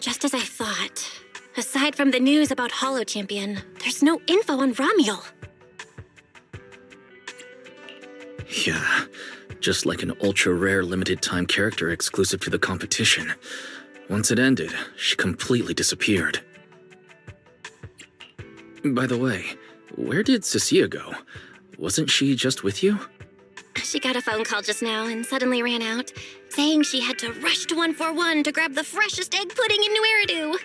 Just as I thought. Aside from the news about Holo Champion, there's no info on Ramiel. Yeah, just like an ultra-rare limited-time character exclusive to the competition. Once it ended, she completely disappeared. By the way, where did Cecilia go? Wasn't she just with you? She got a phone call just now and suddenly ran out, saying she had to rush to 141 to grab the freshest egg pudding in New Eridu.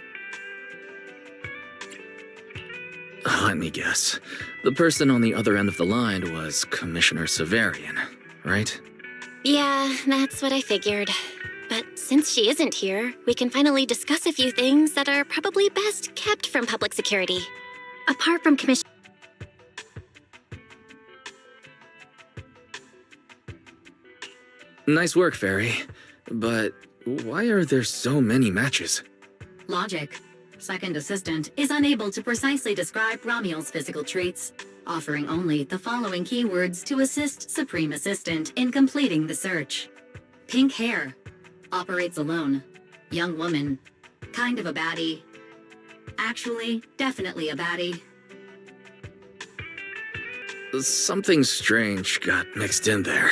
Let me guess. The person on the other end of the line was Commissioner Severian, right? Yeah, that's what I figured. But since she isn't here, we can finally discuss a few things that are probably best kept from public security. Apart from Commissioner... Nice work, Fairy. But why are there so many matches? Logic. Second Assistant is unable to precisely describe Ramiel's physical traits, offering only the following keywords to assist Supreme Assistant in completing the search. Pink hair. Operates alone. Young woman. Kind of a baddie. Actually, definitely a baddie. Something strange got mixed in there.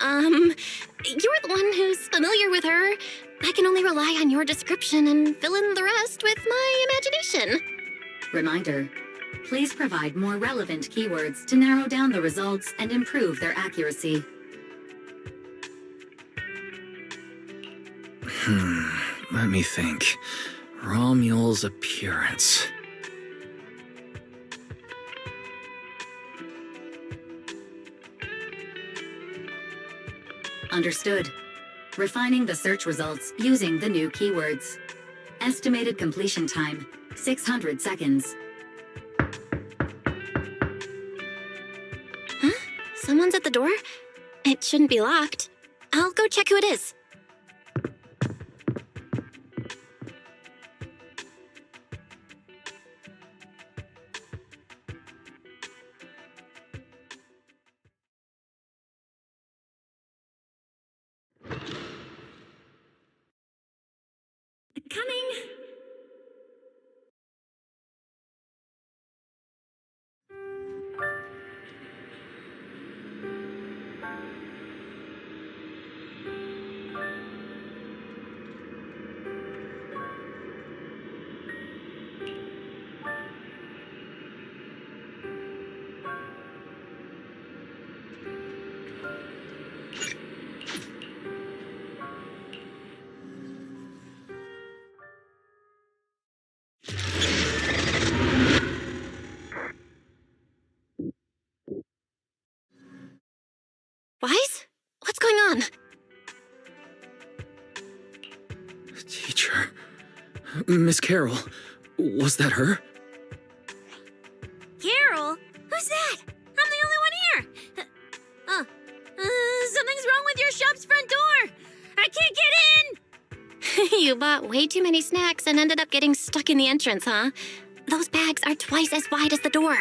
You're the one who's familiar with her. I can only rely on your description and fill in the rest with my imagination. Reminder. Please provide more relevant keywords to narrow down the results and improve their accuracy. Let me think. Ramiel's appearance. Understood. Refining the search results using the new keywords. Estimated completion time, 600 seconds. Huh? Someone's at the door? It shouldn't be locked. I'll go check who it is. Coming! Wise? What's going on? Teacher. Miss Carroll. Was that her? Carol? Who's that? I'm the only one here! Something's wrong with your shop's front door! I can't get in! You bought way too many snacks and ended up getting stuck in the entrance, huh? Those bags are twice as wide as the door.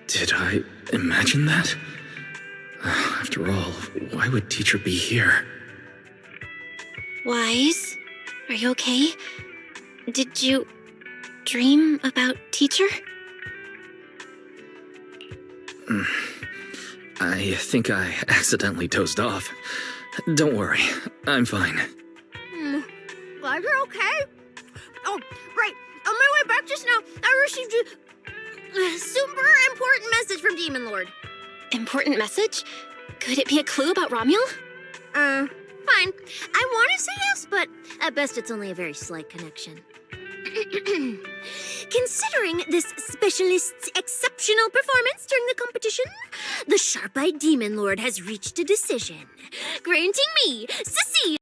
Did I imagine that? After all, why would Teacher be here? Wise? Are you okay? Did you dream about Teacher? I think I accidentally dozed off. Don't worry, I'm fine. Glad you're okay. Oh, right. On my way back just now, I received a super important message from Demon Lord. Important message? Could it be a clue about Romuel? Fine. I want to say yes, but at best it's only a very slight connection. Considering this specialist's exceptional performance during the competition, the sharp-eyed Demon Lord has reached a decision, granting me, Sissy.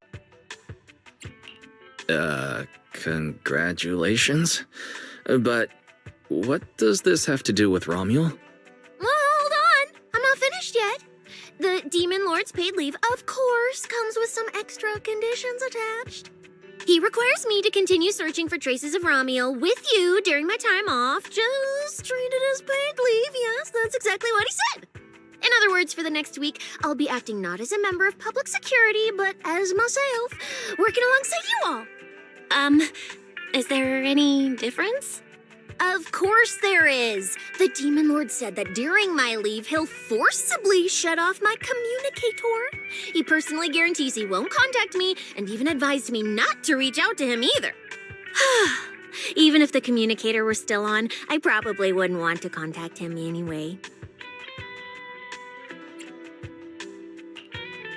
Congratulations? But what does this have to do with Romuel? Well, hold on. I'm not finished yet. The Demon Lord's paid leave, of course, comes with some extra conditions attached. He requires me to continue searching for traces of Romuel with you during my time off. Just treat it as paid leave. Yes, that's exactly what he said. In other words, for the next week, I'll be acting not as a member of public security, but as myself, working alongside you all. Is there any difference? Of course there is. The Demon Lord said that during my leave, he'll forcibly shut off my communicator. He personally guarantees he won't contact me and even advised me not to reach out to him either. Even if the communicator were still on, I probably wouldn't want to contact him anyway.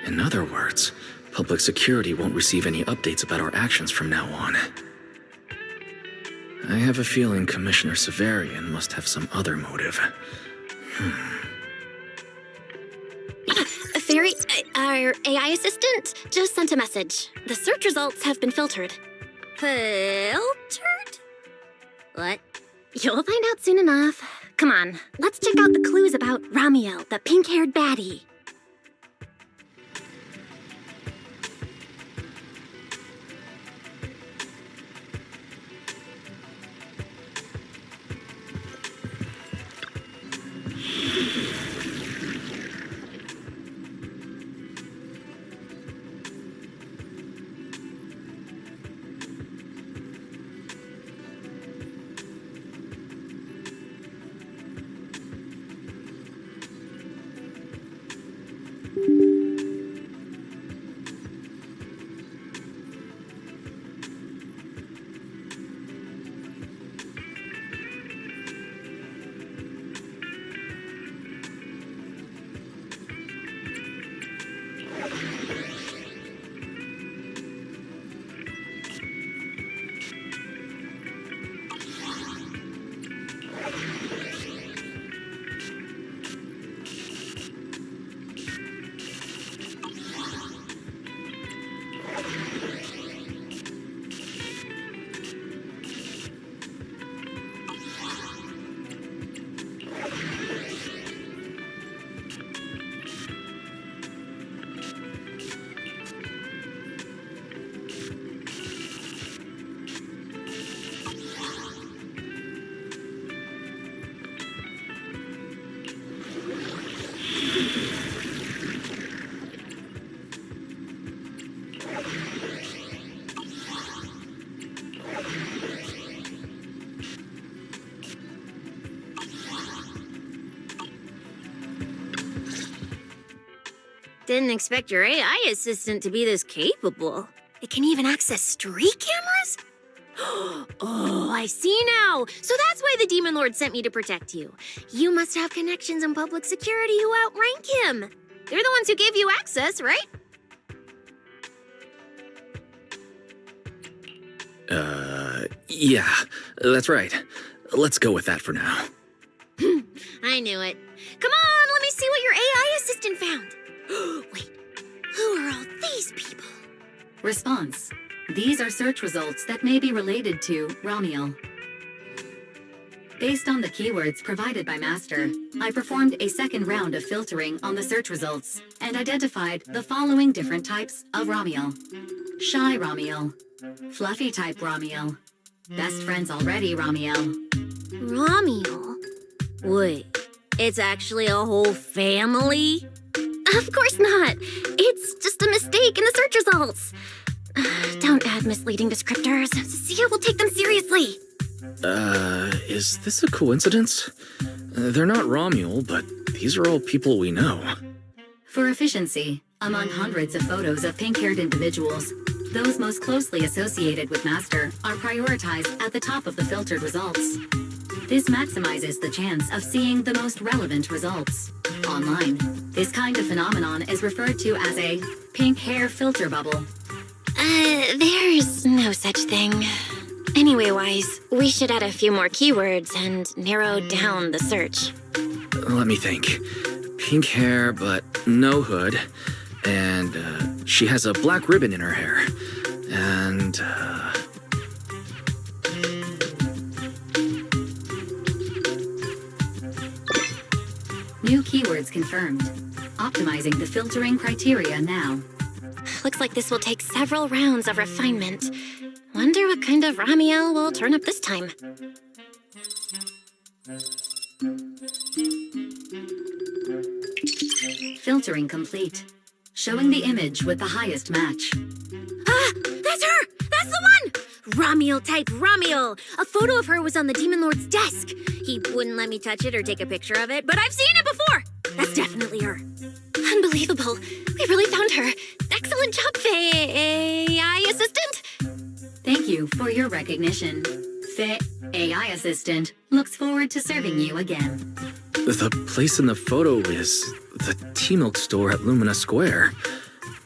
In other words, public security won't receive any updates about our actions from now on. I have a feeling Commissioner Severian must have some other motive. Fairy, our AI assistant just sent a message. The search results have been filtered. Filtered? What? You'll find out soon enough. Come on, let's check out the clues about Romuel, the pink-haired baddie. Didn't expect your AI assistant to be this capable. It can even access street cameras? Oh, I see now. So that's why the Demon Lord sent me to protect you. You must have connections in public security who outrank him. They're the ones who gave you access, right? Yeah, that's right. Let's go with that for now. I knew it. Come on, let me see what your AI assistant found. Wait, who are all these people? Response. These are search results that may be related to Romuel. Based on the keywords provided by Master, I performed a second round of filtering on the search results and identified the following different types of Romuel. Shy Romuel, Fluffy type Romuel, Best Friends Already Romuel. Romuel? Wait, it's actually a whole family? Of course not. It's just a mistake in the search results. Don't add misleading descriptors. Cecilia will take them seriously. Is this a coincidence? They're not Romuel, but these are all people we know. For efficiency, among hundreds of photos of pink-haired individuals, Those most closely associated with Master are prioritized at the top of the filtered results. This maximizes the chance of seeing the most relevant results. Online, this kind of phenomenon is referred to as a pink hair filter bubble. There's no such thing. Anyway, Wise, we should add a few more keywords and narrow down the search. Let me think. Pink hair, but no hood. And she has a black ribbon in her hair. And New keywords confirmed. Optimizing the filtering criteria now. Looks like this will take several rounds of refinement. Wonder what kind of Ramiel will turn up this time. Filtering complete. Showing the image with the highest match. Ah, that's her! That's the one! Ramiel type Ramiel! A photo of her was on the Demon Lord's desk. He wouldn't let me touch it or take a picture of it, but I've seen it before! That's definitely her. Unbelievable. We really found her. Excellent job, AI assistant. Thank you for your recognition. Faye AI Assistant looks forward to serving you again. the place in the photo is the tea milk store at Lumina Square.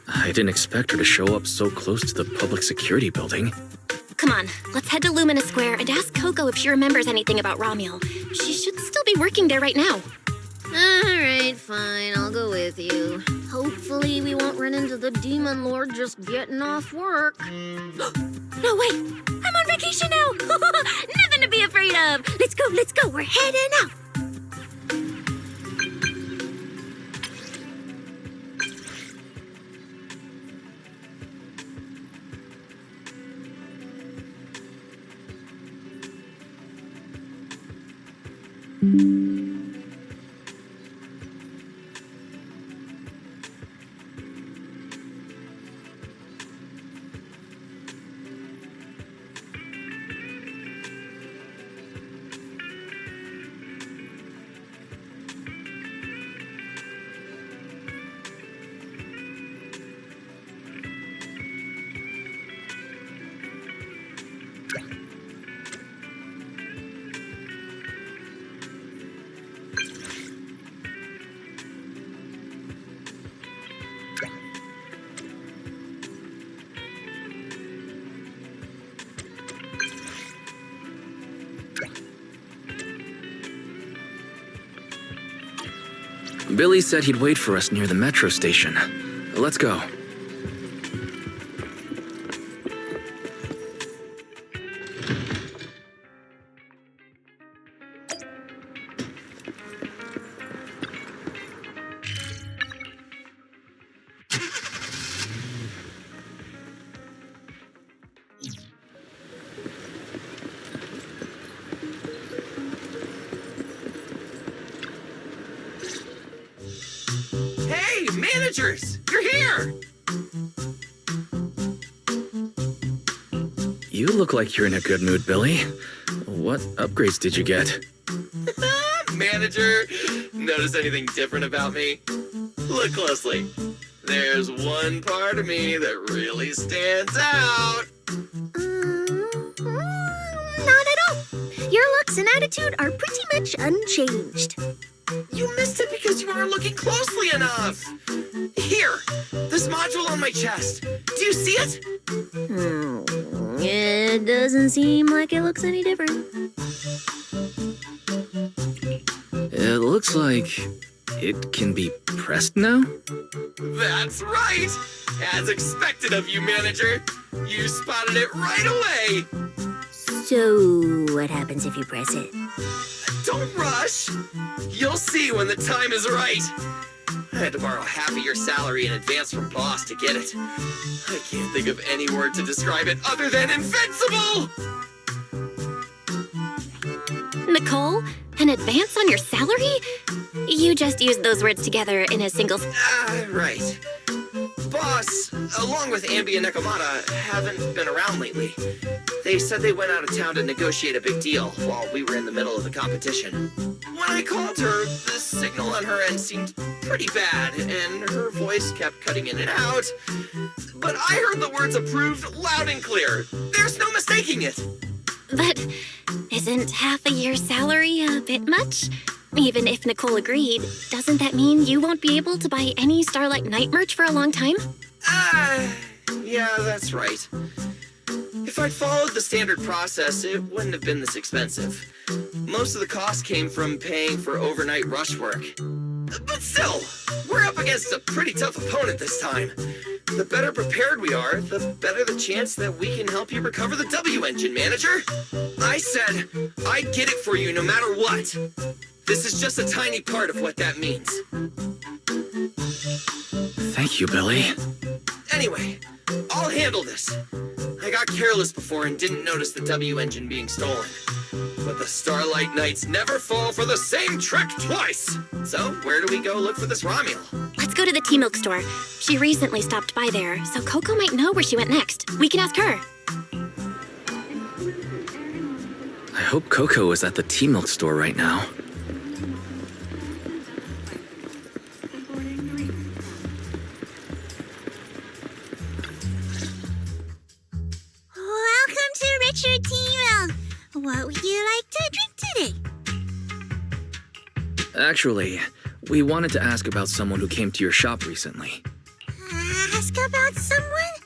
I didn't expect her to show up so close to the public security building. Come on, let's head to Lumina Square and ask Coco if she remembers anything about Ramiel. She should still be working there right now. Alright, fine, I'll go with you. Hopefully we won't run into the Demon Lord just getting off work. No, wait! I'm on vacation now! Nothing to be afraid of! Let's go, we're heading out! Billy said he'd wait for us near the metro station. Let's go. Hey, managers! You're here! You look like you're in a good mood, Billy. What upgrades did you get? Manager, notice anything different about me? Look closely. There's one part of me that really stands out. Not at all. Your looks and attitude are pretty much unchanged. You missed it because you aren't looking closely enough. Here, this module on my chest. Do you see it? It doesn't seem like it looks any different. It looks like it can be pressed now? That's right! As expected of you, manager. You spotted it right away. So, what happens if you press it? Don't rush. You'll see when the time is right. I had to borrow half of your salary in advance from boss to get it. I can't think of any word to describe it other than invincible! Nicole, an advance on your salary? You just used those words together in a single... Right. Boss, along with Ambi and Nekomata, haven't been around lately. They said they went out of town to negotiate a big deal while we were in the middle of the competition. When I called her, the signal on her end seemed pretty bad, and her voice kept cutting in and out. But I heard the words approved loud and clear. There's no mistaking it. But isn't half a year's salary a bit much? Even if Nicole agreed, doesn't that mean you won't be able to buy any Starlight Night merch for a long time? Yeah, that's right. If I'd followed the standard process, it wouldn't have been this expensive. Most of the cost came from paying for overnight rush work. But still, we're up against a pretty tough opponent this time. The better prepared we are, the better the chance that we can help you recover the W engine, manager. I said I'd get it for you no matter what. This is just a tiny part of what that means. Thank you, Billy. Anyway, I'll handle this. I got careless before and didn't notice the W engine being stolen. But the Starlight Knights never fall for the same trick twice! So, where do we go look for this Romulo? Let's go to the tea milk store. She recently stopped by there, so Coco might know where she went next. We can ask her. I hope Coco is at the tea milk store right now. Welcome to Richard Tea Milk. What would you like to drink today? Actually, we wanted to ask about someone who came to your shop recently. Ask about someone?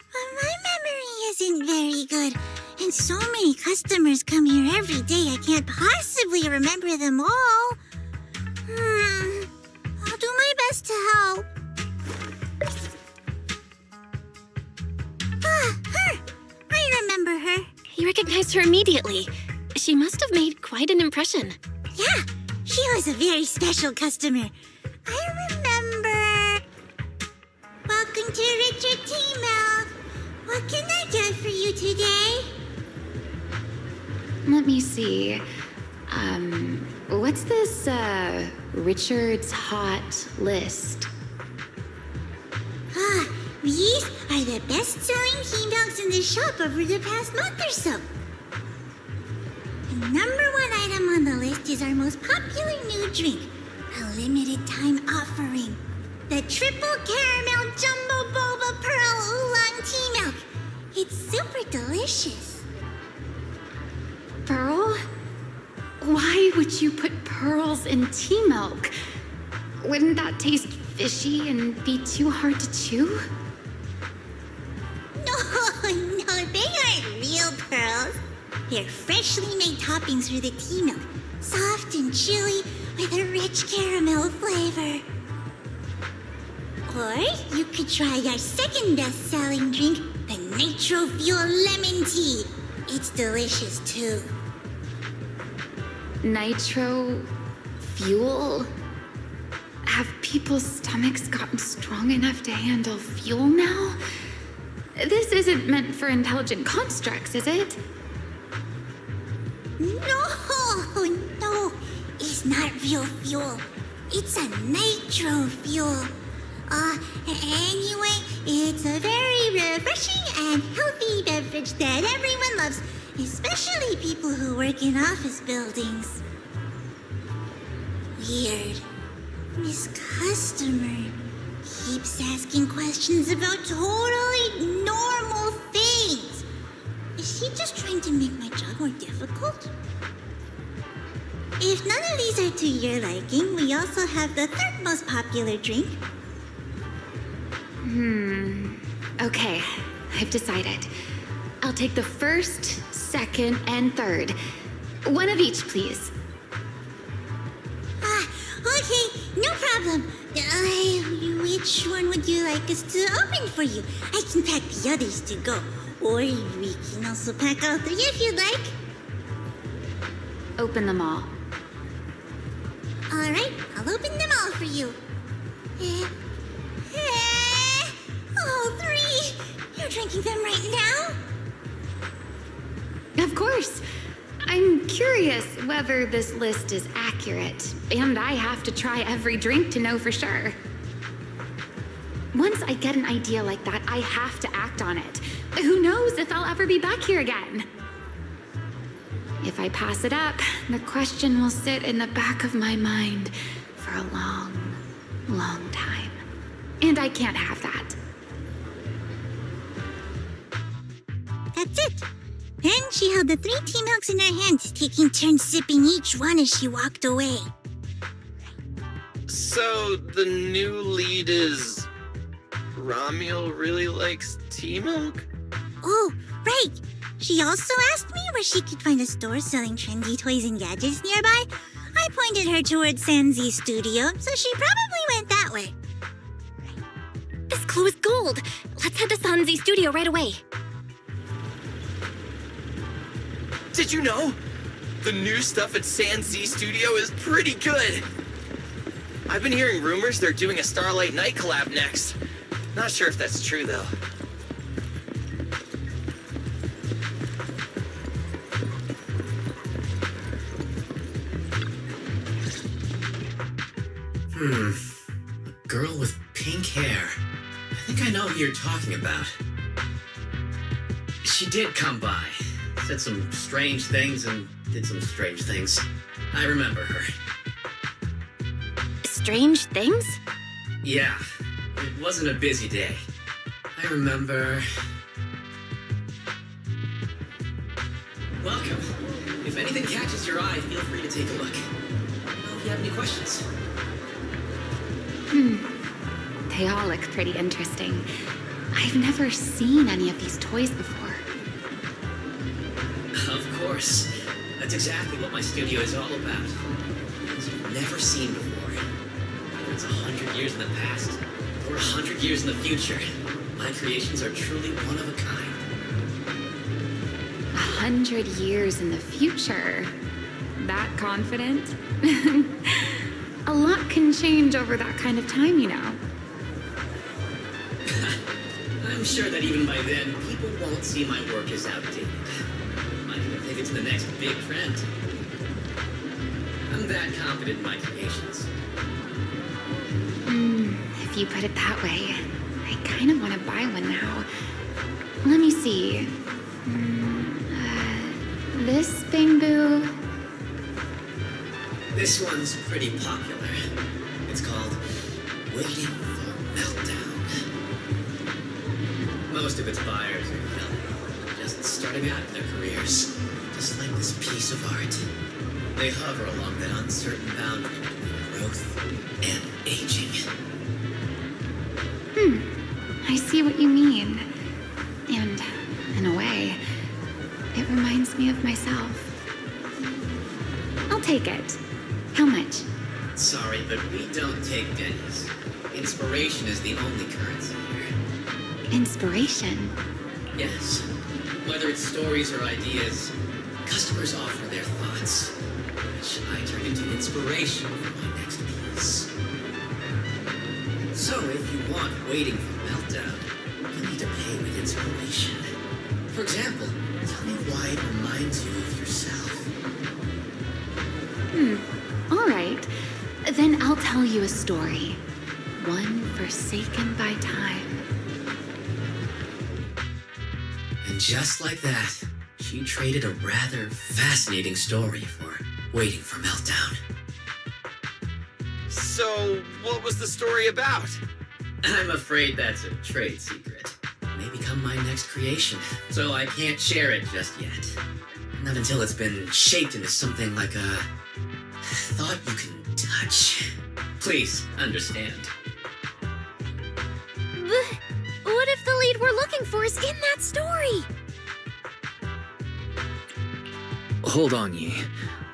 My memory isn't very good, and so many customers come here every day I can't possibly remember them all. I'll do my best to help. Her! I remember her. You recognized her immediately. She must have made quite an impression. Yeah, she was a very special customer. I remember. Welcome to Richard Tea Milk. What can I get for you today? Let me see. What's this, Richard's Hot List? These are the best-selling tea milks in the shop over the past month or so. The number one item on the list is our most popular new drink, a limited-time offering. The Triple Caramel Jumbo Boba Pearl Oolong Tea Milk. It's super delicious. Pearl? Why would you put pearls in tea milk? Wouldn't that taste fishy and be too hard to chew? No, they aren't real pearls. They're freshly made toppings for the tea milk, soft and chewy with a rich caramel flavor. Or you could try our second best-selling drink, the Nitro Fuel Lemon Tea. It's delicious too. Nitro fuel? Have people's stomachs gotten strong enough to handle fuel now? This isn't meant for intelligent constructs, is it? No, it's not real fuel. It's a nitro fuel. Anyway, it's a very refreshing and healthy beverage that everyone loves, especially people who work in office buildings. Weird. This customer keeps asking questions about totally normal things. Is she just trying to make my job more difficult? If none of these are to your liking, we also have the third most popular drink. Okay, I've decided. I'll take the first, second, and third. One of each, please. Okay, no problem. Which one would you like us to open for you? I can pack the others to go. Or we can also pack all three if you'd like. Open them all. Alright, I'll open them all for you. All three! You're drinking them right now? Of course. I'm curious whether this list is accurate, and I have to try every drink to know for sure. Once I get an idea like that, I have to act on it. Who knows if I'll ever be back here again. If I pass it up, the question will sit in the back of my mind for a long, long time. And I can't have that. That's it. Then she held the 3 tea milks in her hands, taking turns sipping each one as she walked away. So, the new lead is... Ramiel really likes tea milk? Oh, right. She also asked me where she could find a store selling trendy toys and gadgets nearby. I pointed her towards ZZZ Studio, so she probably went that way. This clue is gold. Let's head to ZZZ Studio right away. Did you know? The new stuff at ZZZ Studio is pretty good. I've been hearing rumors they're doing a Starlight Night collab next. Not sure if that's true, though. A girl with pink hair. I think I know who you're talking about. She did come by. Said some strange things and did some strange things. I remember her. Strange things? Yeah, it wasn't a busy day. I remember... Welcome. If anything catches your eye, feel free to take a look. Let me know if you have any questions. They all look pretty interesting. I've never seen any of these toys before. Of course. That's exactly what my studio is all about. Things you've never seen before. Whether it's 100 years in the past or 100 years in the future, my creations are truly one of a kind. 100 years in the future? That confident? A lot can change over that kind of time, you know. I'm sure that even by then, people won't see my work as outdated. Might even think it's the next big trend. I'm that confident in my creations. If you put it that way, I kind of want to buy one now. Let me see. This bamboo. This one's pretty popular. It's called Waiting for Meltdown. Most of its buyers are young, just starting out in their careers, just like this piece of art. They hover along that uncertain boundary between growth and aging. I see what you mean. And, in a way, it reminds me of myself. I'll take it. How much? Sorry, but we don't take pennies. Inspiration is the only currency here. Inspiration? Yes. Whether it's stories or ideas, customers offer their thoughts, which I turn into inspiration for my next piece. So if you want Waiting for Meltdown, you need to pay with inspiration. For example, tell me why it reminds you of yourself. All right. Then I'll tell you a story. One forsaken by time. And just like that, she traded a rather fascinating story for Waiting for Meltdown. So, what was the story about? I'm afraid that's a trade secret. It may become my next creation, so I can't share it just yet. Not until it's been shaped into something like a thought you can touch. Please understand. What if the lead we're looking for is in that story? Hold on, Yi.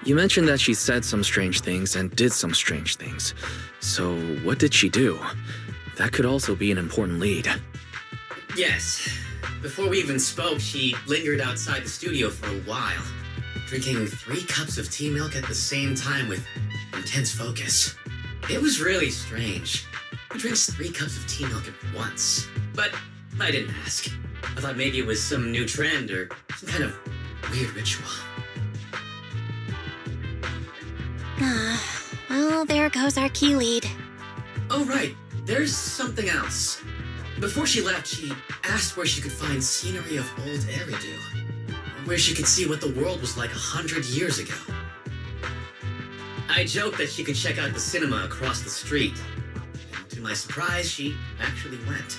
You mentioned that she said some strange things and did some strange things. So, what did she do? That could also be an important lead. Yes. Before we even spoke, she lingered outside the studio for a while, drinking 3 cups of tea milk at the same time with intense focus. It was really strange. Who drinks 3 cups of tea milk at once? But I didn't ask. I thought maybe it was some new trend or some kind of weird ritual. Well, there goes our key lead. Oh, right. There's something else. Before she left, she asked where she could find scenery of old Eridu, where she could see what the world was like 100 years ago. I joked that she could check out the cinema across the street. And to my surprise, she actually went.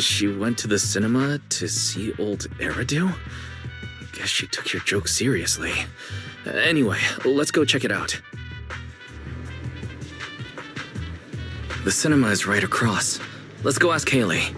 She went to the cinema to see old Eridu? Guess she took your joke seriously. Anyway, let's go check it out. The cinema is right across. Let's go ask Haley.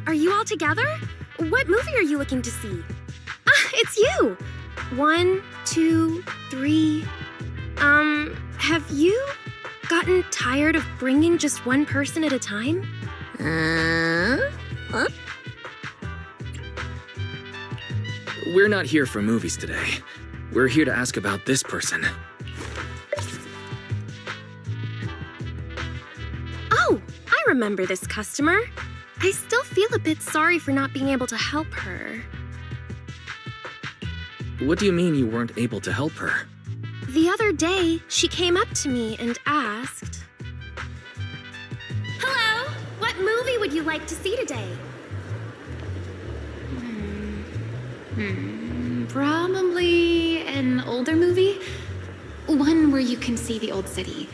Are you all together? What movie are you looking to see? Ah, it's you! 1, 2, 3. Have you gotten tired of bringing just one person at a time? What? We're not here for movies today. We're here to ask about this person. Oh, I remember this customer. I still feel a bit sorry for not being able to help her. What do you mean you weren't able to help her? The other day, she came up to me and asked, "Hello, what movie would you like to see today?" Probably an older movie. One where you can see the old city.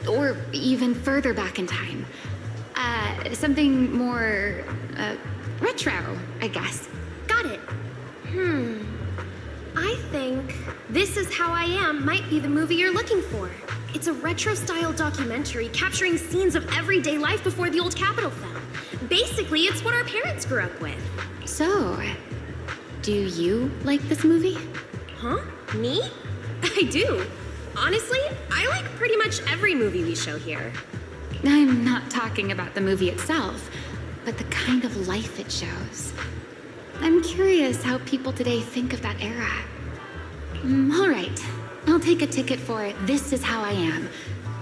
Or even further back in time. Something more, retro, I guess. Got it. I think This Is How I Am might be the movie you're looking for. It's a retro-style documentary capturing scenes of everyday life before the old Capitol fell. Basically, it's what our parents grew up with. So, do you like this movie? Huh? Me? I do. Honestly, I like pretty much every movie we show here. I'm not talking about the movie itself, but the kind of life it shows. I'm curious how people today think of that era. All right, I'll take a ticket for This Is How I Am,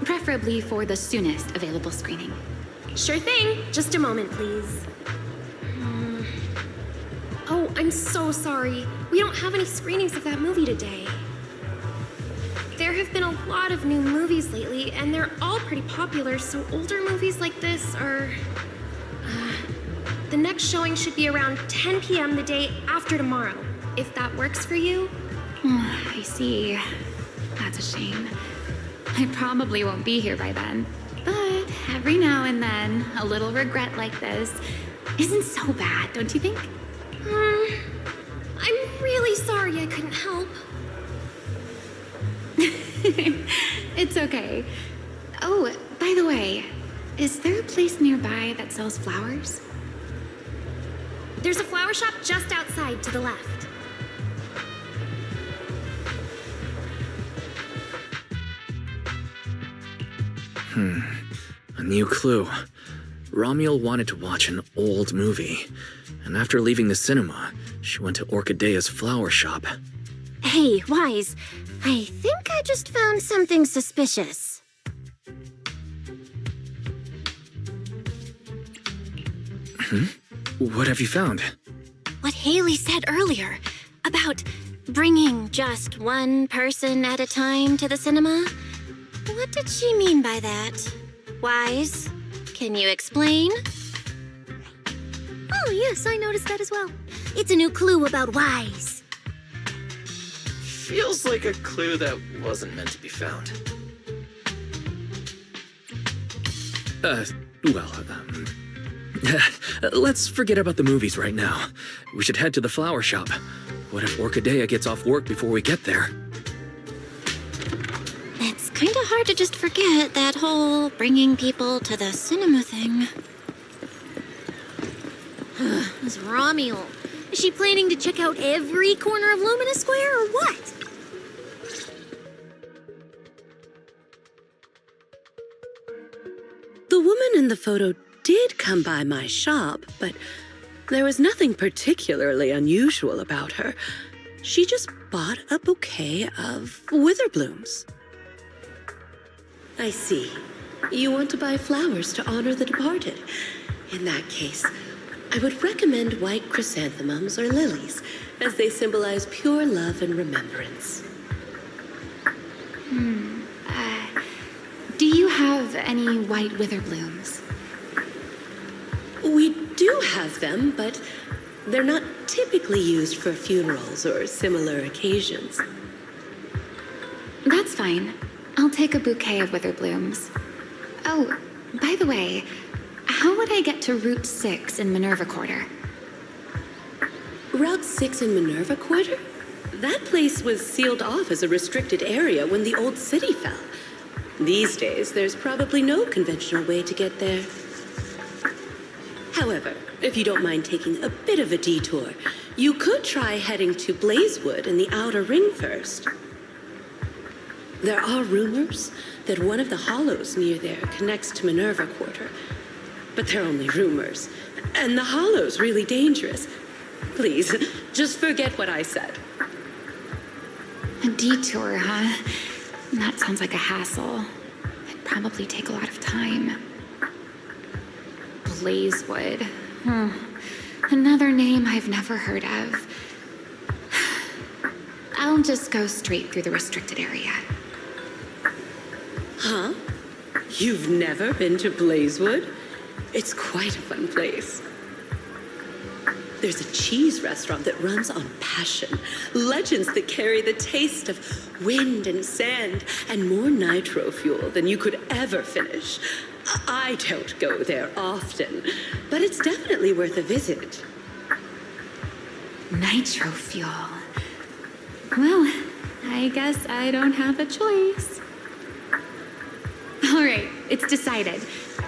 preferably for the soonest available screening. Sure thing. Just a moment, please. Oh, I'm so sorry. We don't have any screenings of that movie today. There have been a lot of new movies lately, and they're all pretty popular, so older movies like this are... the next showing should be around 10 p.m. the day after tomorrow, if that works for you. I see. That's a shame. I probably won't be here by then. But every now and then, a little regret like this isn't so bad, don't you think? I'm really sorry I couldn't help. It's okay. Oh, by the way, is there a place nearby that sells flowers? There's a flower shop just outside to the left. A new clue. Romuald wanted to watch an old movie, and after leaving the cinema, she went to Orchidea's flower shop. Hey, Wise, I think I just found something suspicious. What have you found? What Haley said earlier about bringing just one person at a time to the cinema. What did she mean by that? Wise, can you explain? Oh, yes, I noticed that as well. It's a new clue about Wise. Feels like a clue that wasn't meant to be found. Well, let's forget about the movies right now. We should head to the flower shop. What if Orchidea gets off work before we get there? It's kind of hard to just forget that whole bringing people to the cinema thing. This Romuel. Is she planning to check out every corner of Lumina Square or what? The woman in the photo did come by my shop, but there was nothing particularly unusual about her. She just bought a bouquet of witherblooms. I see. You want to buy flowers to honor the departed. In that case, I would recommend white chrysanthemums or lilies, as they symbolize pure love and remembrance. Do you have any white wither blooms? We do have them, but they're not typically used for funerals or similar occasions. That's fine. I'll take a bouquet of wither blooms. Oh, by the way, how would I get to Route 6 in Minerva Quarter? Route 6 in Minerva Quarter? That place was sealed off as a restricted area when the old city fell. These days, there's probably no conventional way to get there. However, if you don't mind taking a bit of a detour, you could try heading to Blazewood in the Outer Ring first. There are rumors that one of the hollows near there connects to Minerva Quarter, but they're only rumors, and the hollow's really dangerous. Please, just forget what I said. A detour, huh? That sounds like a hassle. It'd probably take a lot of time. Blazewood. Another name I've never heard of. I'll just go straight through the restricted area. Huh? You've never been to Blazewood? It's quite a fun place. There's a cheese restaurant that runs on passion. Legends that carry the taste of wind and sand and more nitro fuel than you could ever finish. I don't go there often, but it's definitely worth a visit. Nitro fuel. Well, I guess I don't have a choice. All right, it's decided.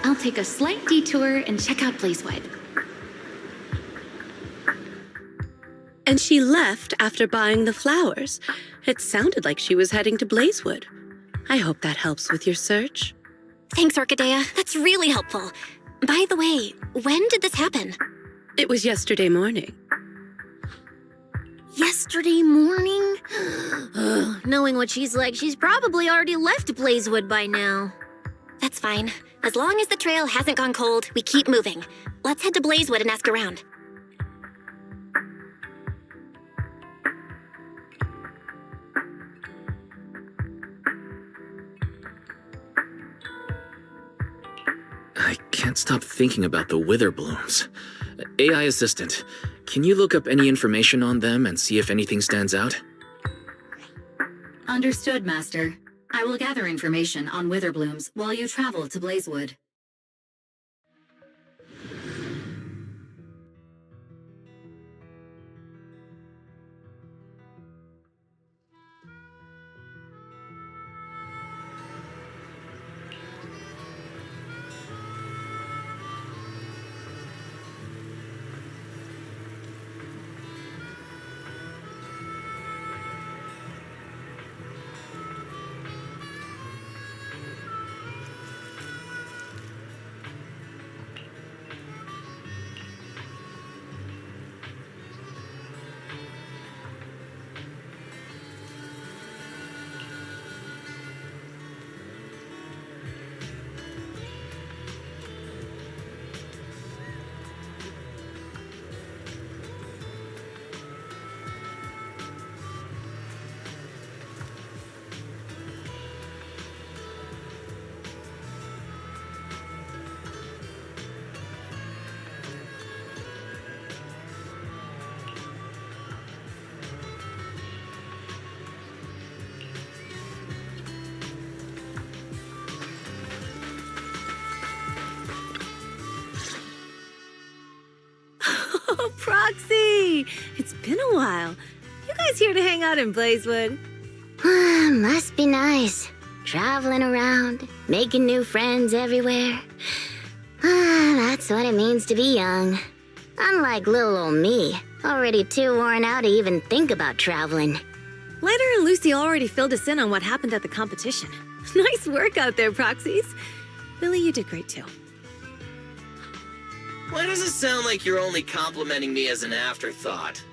I'll take a slight detour and check out Blazewood. And she left after buying the flowers. It sounded like she was heading to Blazewood. I hope that helps with your search. Thanks, Orchidea. That's really helpful. By the way, when did this happen? It was yesterday morning. Yesterday morning? Ugh, knowing what she's like, she's probably already left Blazewood by now. That's fine. As long as the trail hasn't gone cold, we keep moving. Let's head to Blazewood and ask around. I can't stop thinking about the wither blooms. AI assistant, can you look up any information on them and see if anything stands out? Understood, Master. I will gather information on witherblooms while you travel to Blazewood. Oh, Proxy! It's been a while. You guys here to hang out in Blazewood? Must be nice. Traveling around, making new friends everywhere. That's what it means to be young. Unlike little old me, already too worn out to even think about traveling. Lighter and Lucy already filled us in on what happened at the competition. Nice work out there, Proxies. Billy, you did great too. Why does it sound like you're only complimenting me as an afterthought?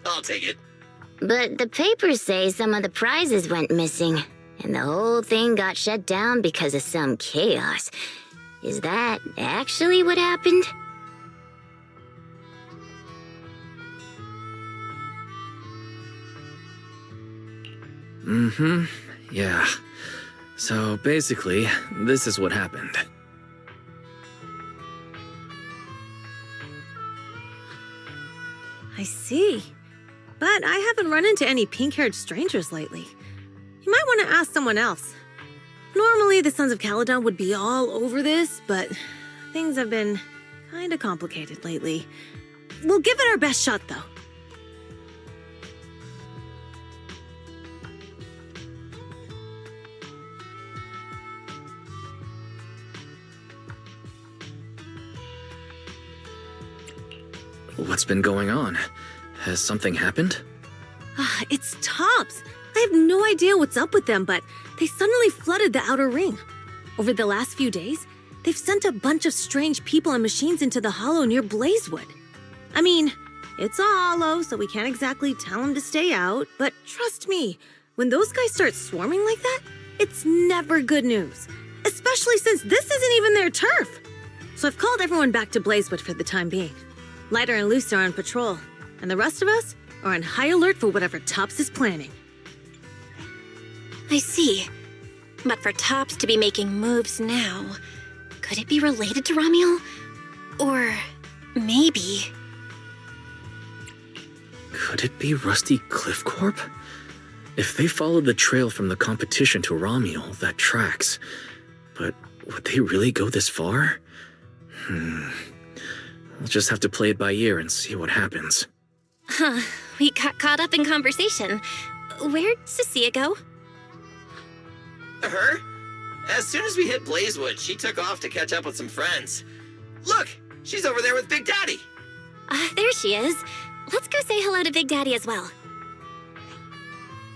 I'll take it. But the papers say some of the prizes went missing, and the whole thing got shut down because of some chaos. Is that actually what happened? Mm-hmm. Yeah. So basically, this is what happened. I see. But I haven't run into any pink-haired strangers lately. You might want to ask someone else. Normally, the Sons of Caledon would be all over this, but things have been kinda complicated lately. We'll give it our best shot, though. What's been going on? Has something happened? It's Tops. I have no idea what's up with them, but they suddenly flooded the outer ring. Over the last few days, they've sent a bunch of strange people and machines into the hollow near Blazewood. I mean, it's a hollow, so we can't exactly tell them to stay out, but trust me, when those guys start swarming like that, it's never good news. Especially since this isn't even their turf. So I've called everyone back to Blazewood for the time being. Lighter and Lucy are on patrol, and the rest of us are on high alert for whatever Tops is planning. I see. But for Tops to be making moves now, could it be related to Ramiel? Or maybe... Could it be Rusty Cliff Corp? If they followed the trail from the competition to Ramiel, that tracks. But would they really go this far? We'll just have to play it by ear and see what happens. Huh, we got caught up in conversation. Where'd Cecilia go? Her? As soon as we hit Blazewood, she took off to catch up with some friends. Look, she's over there with Big Daddy. There she is. Let's go say hello to Big Daddy as well.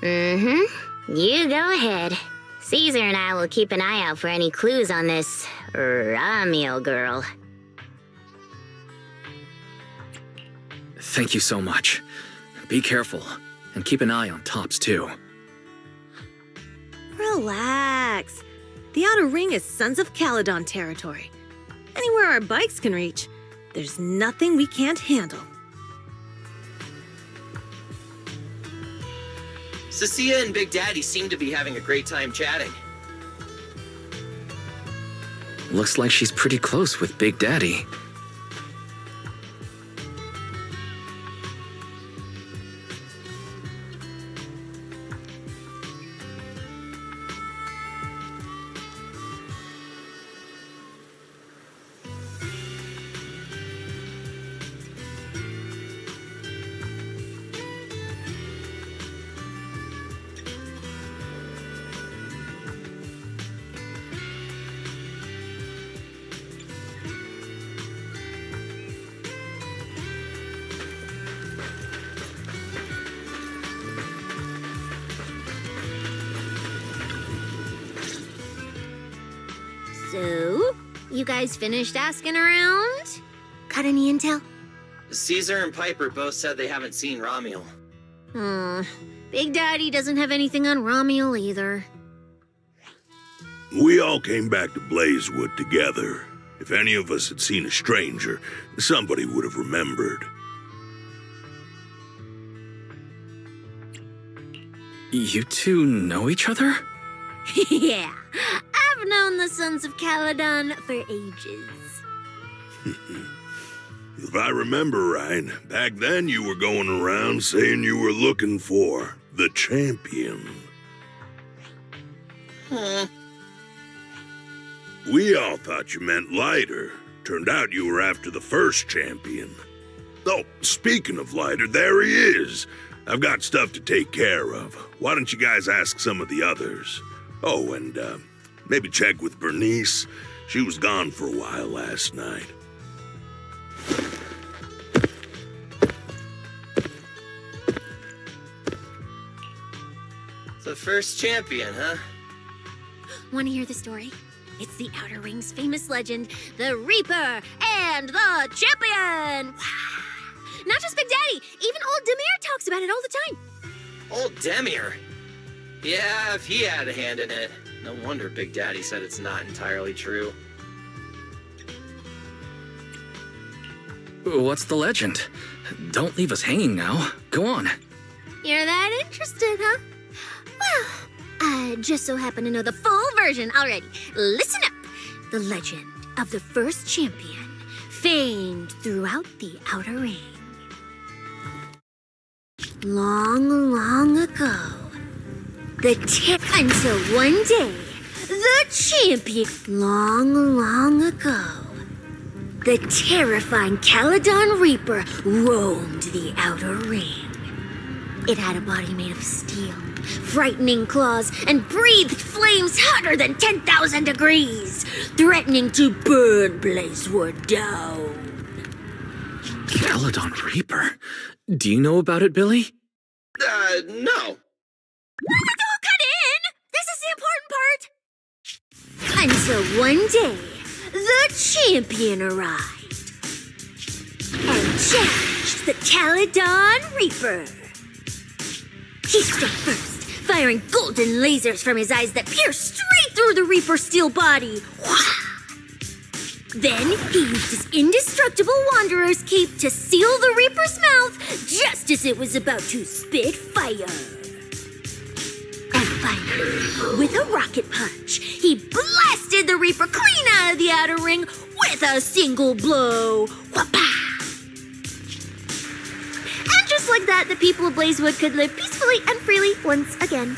Mm-hmm. You go ahead. Caesar and I will keep an eye out for any clues on this Ramiel girl. Thank you so much. Be careful, and keep an eye on Tops too. Relax. The outer ring is Sons of Caledon territory. Anywhere our bikes can reach, there's nothing we can't handle. Cecilia and Big Daddy seem to be having a great time chatting. Looks like she's pretty close with Big Daddy. So, you guys finished asking around? Got any intel? Caesar and Piper both said they haven't seen Ramiel. Big Daddy doesn't have anything on Ramiel either. We all came back to Blazewood together. If any of us had seen a stranger, somebody would have remembered. You two know each other? Yeah, I've known the Sons of Caledon for ages. If I remember right, back then you were going around saying you were looking for the champion. We all thought you meant Lighter. Turned out you were after the first champion. Oh, speaking of lighter, there he is. I've got stuff to take care of. Why don't you guys ask some of the others? Oh, and maybe check with Bernice. She was gone for a while last night. The first champion, huh? Want to hear the story? It's the Outer Ring's famous legend, the Reaper and the Champion! Not just Big Daddy, even old Demir talks about it all the time. Old Demir? Yeah, if he had a hand in it. No wonder Big Daddy said it's not entirely true. What's the legend? Don't leave us hanging now. Go on. You're that interested, huh? Well, I just so happen to know the full version already. Listen up! The legend of the first champion, famed throughout the Outer Ring. Long, long ago, until one day, the champion. Long ago, the terrifying Caledon Reaper roamed the Outer Ring. It had a body made of steel, frightening claws, and breathed flames hotter than 10,000 degrees, threatening to burn Blazewood down. Caledon Reaper? Do you know about it, Billy? No. Don't cut in! This is the important part! Until one day, the champion arrived and challenged the Caledon Reaper. He struck first, firing golden lasers from his eyes that pierced straight through the Reaper's steel body. Then he used his indestructible Wanderer's cape to seal the Reaper's mouth just as it was about to spit fire. And finally, with a rocket punch, he blasted the Reaper clean out of the Outer Ring with a single blow. Wha-pa! And just like that, the people of Blazewood could live peacefully and freely once again.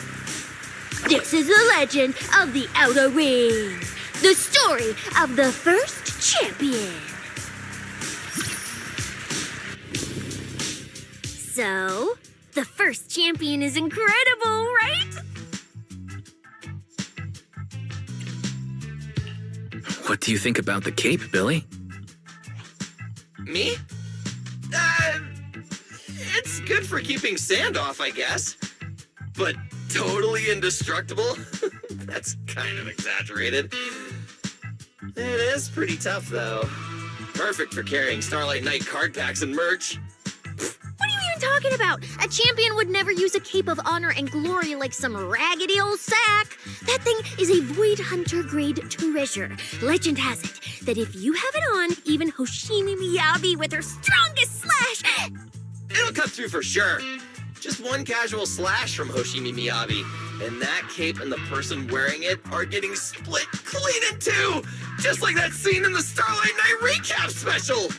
This is the legend of the Outer Ring. The story of the first champion. So, the first champion is incredible, right? What do you think about the cape, Billy? Me? It's good for keeping sand off, I guess. But totally indestructible? That's kind of exaggerated. It is pretty tough, though. Perfect for carrying Starlight Knight card packs and merch. What are you even talking about? A champion would never use a cape of honor and glory like some raggedy old sack. That thing is a Void Hunter grade treasure. Legend has it that if you have it on, even Hoshimi Miyabi with her strongest slash... It'll cut through for sure. Just one casual slash from Hoshimi Miyabi, and that cape and the person wearing it are getting split clean in two, just like that scene in the Starlight Night recap special.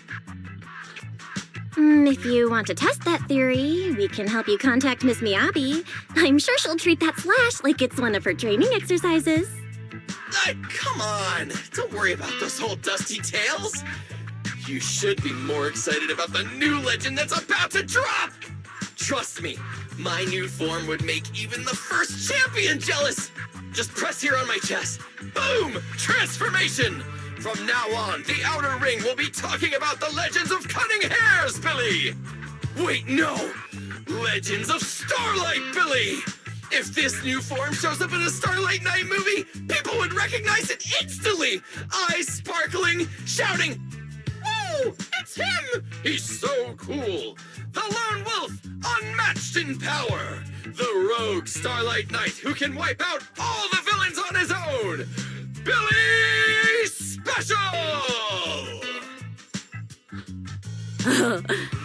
If you want to test that theory, we can help you contact Miss Miyabi. I'm sure she'll treat that slash like it's one of her training exercises. Come on, don't worry about those old dusty tales. You should be more excited about the new legend that's about to drop. Trust me, my new form would make even the first champion jealous. Just press here on my chest. Boom! Transformation! From now on, the Outer Ring will be talking about the legends of Cunning Hairs, Billy! Wait, no! Legends of Starlight, Billy! If this new form shows up in a Starlight Night movie, people would recognize it instantly! Eyes sparkling, shouting, "Whoa! It's him! He's so cool! The Lone Wolf, unmatched in power! The rogue Starlight Knight who can wipe out all the villains on his own! Billy Special!"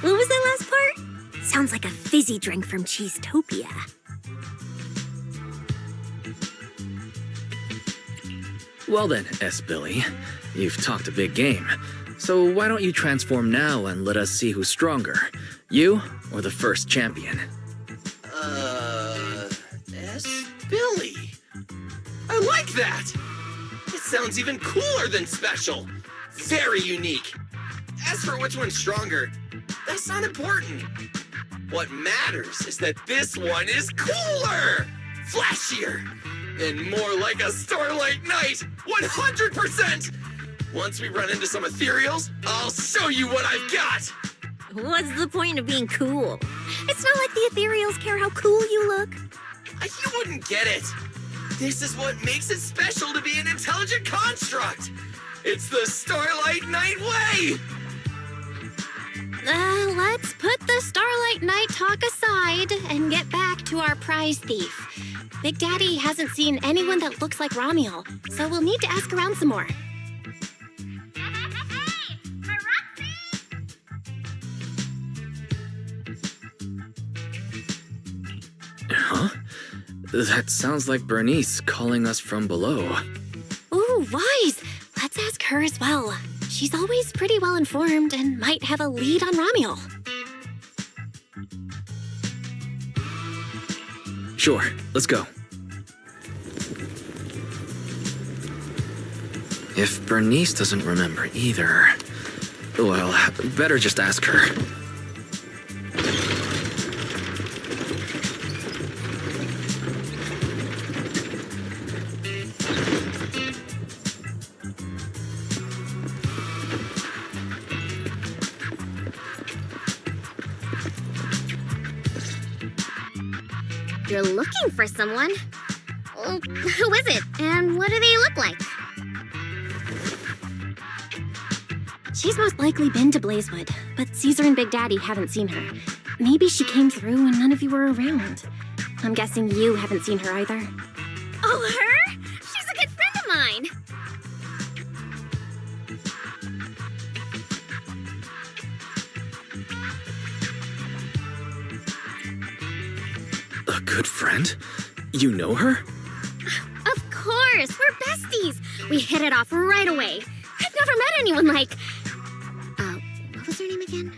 What was that last part? Sounds like a fizzy drink from Cheesetopia. Well then, S. Billy, you've talked a big game. So why don't you transform now and let us see who's stronger? You or the first champion? S. Billy. I like that! It sounds even cooler than special. Very unique. As for which one's stronger, that's not important. What matters is that this one is cooler, flashier, and more like a Starlight Knight, 100%! Once we run into some ethereals, I'll show you what I've got! What's the point of being cool? It's not like the ethereals care how cool you look. You wouldn't get it. This is what makes it special to be an intelligent construct. It's the Starlight Knight way! Let's put the Starlight Knight talk aside and get back to our prize thief. Big Daddy hasn't seen anyone that looks like Ramiel, so we'll need to ask around some more. Huh? That sounds like Bernice calling us from below. Ooh, Wise! Let's ask her as well. She's always pretty well informed and might have a lead on Ramiel. Sure, let's go. If Bernice doesn't remember either, well, better just ask her. You're looking for someone? Well, who is it, and what do they look like? She's most likely been to Blazewood, but Caesar and Big Daddy haven't seen her. Maybe she came through when none of you were around. I'm guessing you haven't seen her either. Oh, her? She's a good friend of mine. A good friend? You know her? Of course, we're besties. We hit it off right away. I've never met anyone like... what was her name again?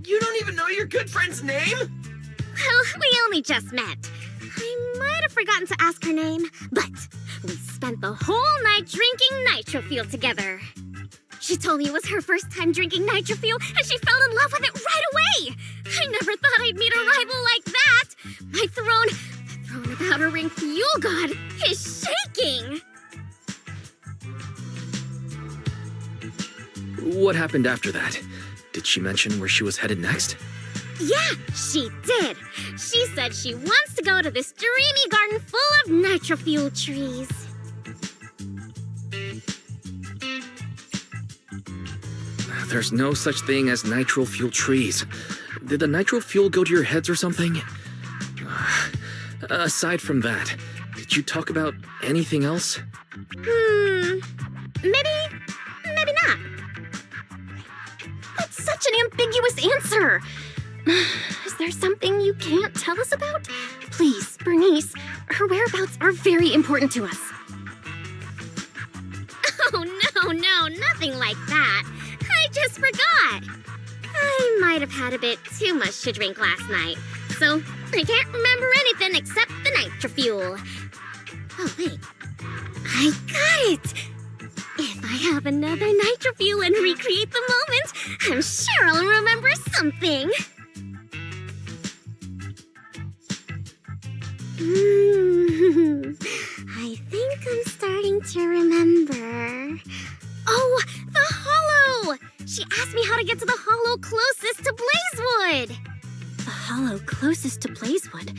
You don't even know your good friend's name? Well, we only just met. I might have forgotten to ask her name, but we spent the whole night drinking nitrofuel together. She told me it was her first time drinking nitrofuel, and she fell in love with it right away. I never thought I'd meet a rival like that. My throne of outer ring fuel god is shaking. What happened after that? Did she mention where she was headed next? Yeah, she did. She said she wants to go to this dreamy garden full of nitrofuel trees. There's no such thing as nitro fuel trees. Did the nitro fuel go to your heads or something? Aside from that, did you talk about anything else? Maybe not. That's such an ambiguous answer. Is there something you can't tell us about? Please, Bernice, her whereabouts are very important to us. Oh, no, nothing like that. I just forgot. I might have had a bit too much to drink last night, so I can't remember anything except the nitrofuel. Oh, wait. I got it! If I have another nitrofuel and recreate the moment, I'm sure I'll remember something. I think I'm starting to remember. Oh, the hollow! She asked me how to get to the hollow closest to Blazewood. The hollow closest to Blazewood?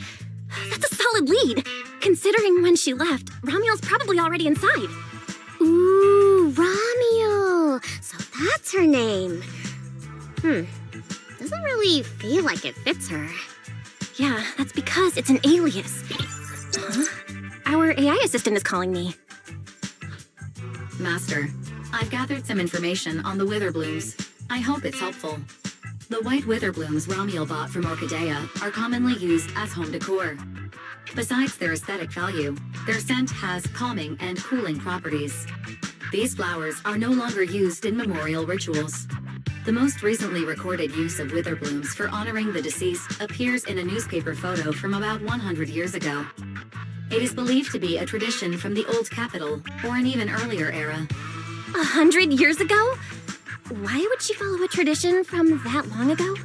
That's a solid lead. Considering when she left, Ramiel's probably already inside. Ooh, Ramiel. So that's her name. Doesn't really feel like it fits her. Yeah, that's because it's an alias. Huh? Our AI assistant is calling me. Master, I've gathered some information on the wither blooms. I hope it's helpful. The white wither blooms Ramiel bought from Orchidea are commonly used as home decor. Besides their aesthetic value, their scent has calming and cooling properties. These flowers are no longer used in memorial rituals. The most recently recorded use of wither blooms for honoring the deceased appears in a newspaper photo from about 100 years ago. It is believed to be a tradition from the Old Capital or an even earlier era. 100 years ago? Why would she follow a tradition from that long ago?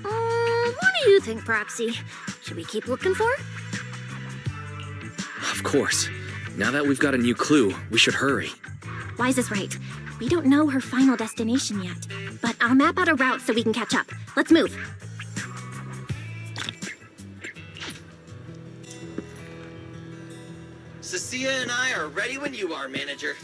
What do you think, Proxy? Should we keep looking for her? Of course. Now that we've got a new clue, we should hurry. Wise is right. We don't know her final destination yet, but I'll map out a route so we can catch up. Let's move. Cecilia and I are ready when you are, Manager.